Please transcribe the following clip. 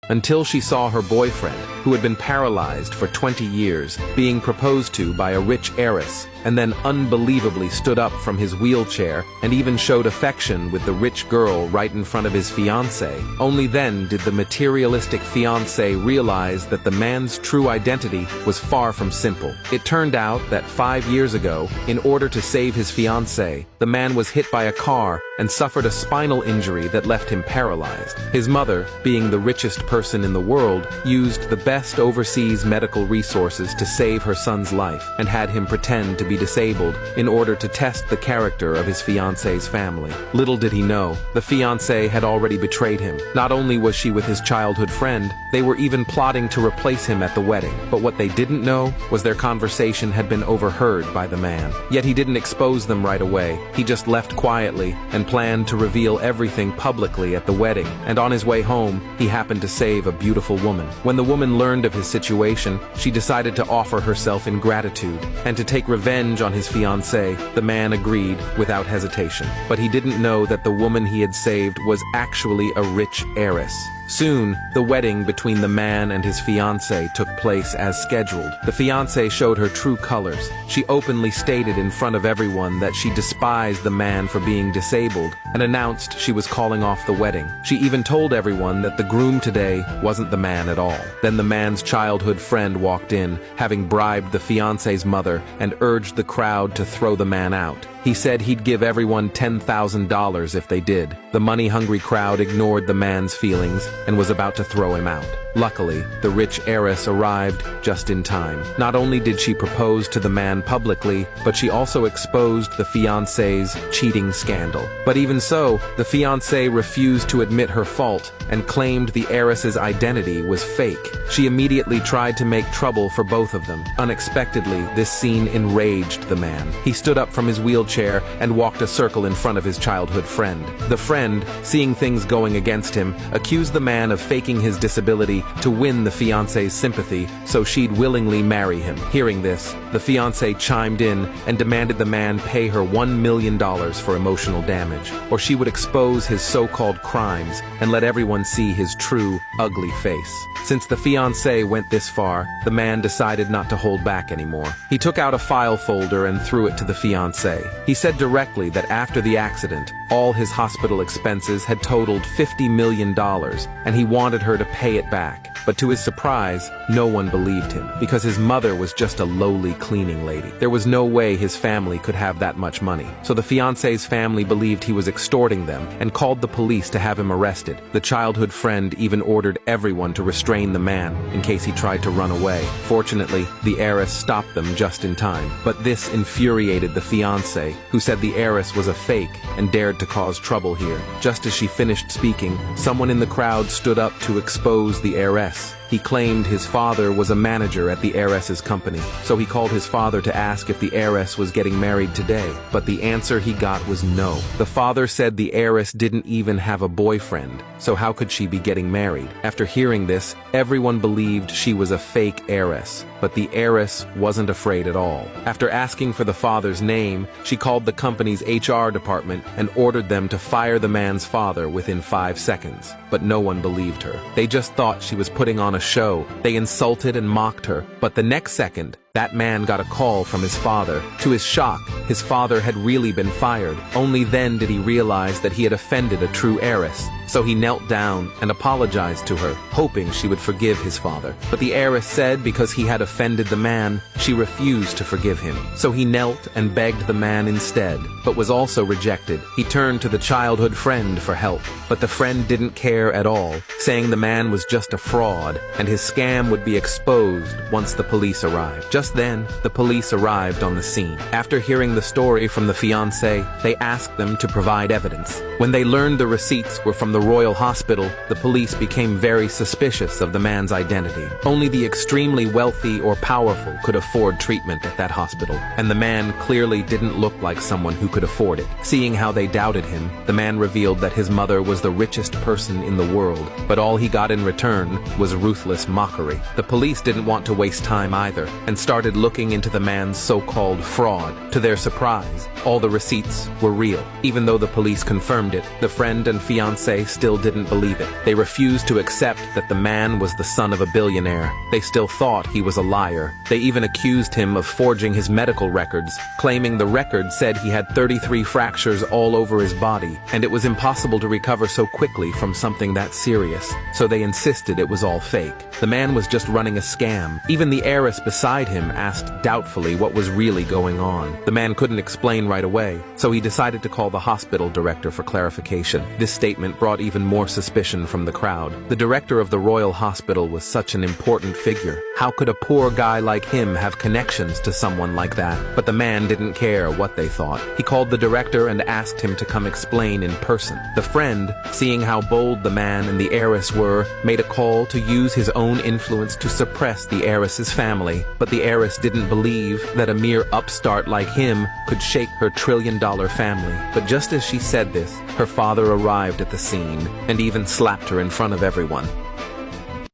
until she saw her boyfriend, who had been paralyzed for 20 years, being proposed to by a rich heiress, and then unbelievably stood up from his wheelchair and even showed affection with the rich girl right in front of his fiancé. Only then did the materialistic fiancé realize that the man's true identity was far from simple. It turned out that 5 years ago, in order to save his fiancé, the man was hit by a car and suffered a spinal injury that left him paralyzed. His mother, being the richest person in the world, used the best overseas medical resources to save her son's life and had him pretend to be disabled in order to test the character of his fiancé's family. Little did he know, the fiancé had already betrayed him. Not only was she with his childhood friend, they were even plotting to replace him at the wedding. But what they didn't know was their conversation had been overheard by the man. Yet he didn't expose them right away. He just left quietly and planned to reveal everything publicly at the wedding. And on his way home, he happened to save a beautiful woman. When the woman learned of his situation, she decided to offer herself in gratitude and to take revenge on his fiancé. The man agreed without hesitation. But he didn't know that the woman he had saved was actually a rich heiress. Soon, the wedding between the man and his fiancé took place as scheduled. The fiancé showed her true colors. She openly stated in front of everyone that she despised the man for being disabled and announced she was calling off the wedding. She even told everyone that the groom today wasn't the man at all. Then the man's childhood friend walked in, having bribed the fiancé's mother, and urged the crowd to throw the man out. He said he'd give everyone $10,000 if they did. The money-hungry crowd ignored the man's feelings and was about to throw him out. Luckily, the rich heiress arrived just in time. Not only did she propose to the man publicly, but she also exposed the fiancé's cheating scandal. But even so, the fiancé refused to admit her fault and claimed the heiress's identity was fake. She immediately tried to make trouble for both of them. Unexpectedly, this scene enraged the man. He stood up from his wheelchair and walked a circle in front of his childhood friend. The friend, seeing things going against him, accused the man of faking his disability to win the fiancé's sympathy so she'd willingly marry him. Hearing this, the fiancé chimed in and demanded the man pay her $1 million for emotional damage, or she would expose his so-called crimes and let everyone see his true, ugly face. Since the fiancé went this far, the man decided not to hold back anymore. He took out a file folder and threw it to the fiancé. He said directly that after the accident, all his hospital expenses had totaled $50 million, and he wanted her to pay it back. But to his surprise, no one believed him, because his mother was just a lowly cleaning lady. There was no way his family could have that much money. So the fiancé's family believed he was extorting them and called the police to have him arrested. The childhood friend even ordered everyone to restrain the man in case he tried to run away. Fortunately, the heiress stopped them just in time. But this infuriated the fiancé, who said the heiress was a fake and dared to cause trouble here. Just as she finished speaking, someone in the crowd stood up to expose the heiress. He claimed his father was a manager at the heiress's company, so he called his father to ask if the heiress was getting married today. But the answer he got was no. The father said the heiress didn't even have a boyfriend, so how could she be getting married? After hearing this, everyone believed she was a fake heiress. But the heiress wasn't afraid at all. After asking for the father's name, she called the company's HR department and ordered them to fire the man's father within 5 seconds. But no one believed her. They just thought she was putting on a show. They insulted and mocked her. But the next second, that man got a call from his father. To his shock, his father had really been fired. Only then did he realize that he had offended a true heiress. So he knelt down and apologized to her, hoping she would forgive his father. But the heiress said because he had offended the man, she refused to forgive him. So he knelt and begged the man instead, but was also rejected. He turned to the childhood friend for help, but the friend didn't care at all, saying the man was just a fraud and his scam would be exposed once the police arrived. Just then, the police arrived on the scene. After hearing the story from the fiancé, they asked them to provide evidence. When they learned the receipts were from the Royal Hospital, the police became very suspicious of the man's identity. Only the extremely wealthy or powerful could afford treatment at that hospital, and the man clearly didn't look like someone who could afford it. Seeing how they doubted him, the man revealed that his mother was the richest person in the world, but all he got in return was ruthless mockery. The police didn't want to waste time either, and started looking into the man's so-called fraud. To their surprise, all the receipts were real. Even though the police confirmed it, the friend and fiancé still didn't believe it. They refused to accept that the man was the son of a billionaire. They still thought he was a liar. They even accused him of forging his medical records, claiming the record said he had 33 fractures all over his body, and it was impossible to recover so quickly from something that serious. So they insisted it was all fake. The man was just running a scam. Even the heiress beside him asked doubtfully what was really going on. The man couldn't explain right away, so he decided to call the hospital director for clarification. This statement brought even more suspicion from the crowd. The director of the Royal Hospital was such an important figure. How could a poor guy like him have connections to someone like that? But the man didn't care what they thought. He called the director and asked him to come explain in person. The friend, seeing how bold the man and the heiress were, made a call to use his own influence to suppress the heiress's family. But the heiress didn't believe that a mere upstart like him could shake her trillion-dollar family. But just as she said this, her father arrived at the scene and even slapped her in front of everyone.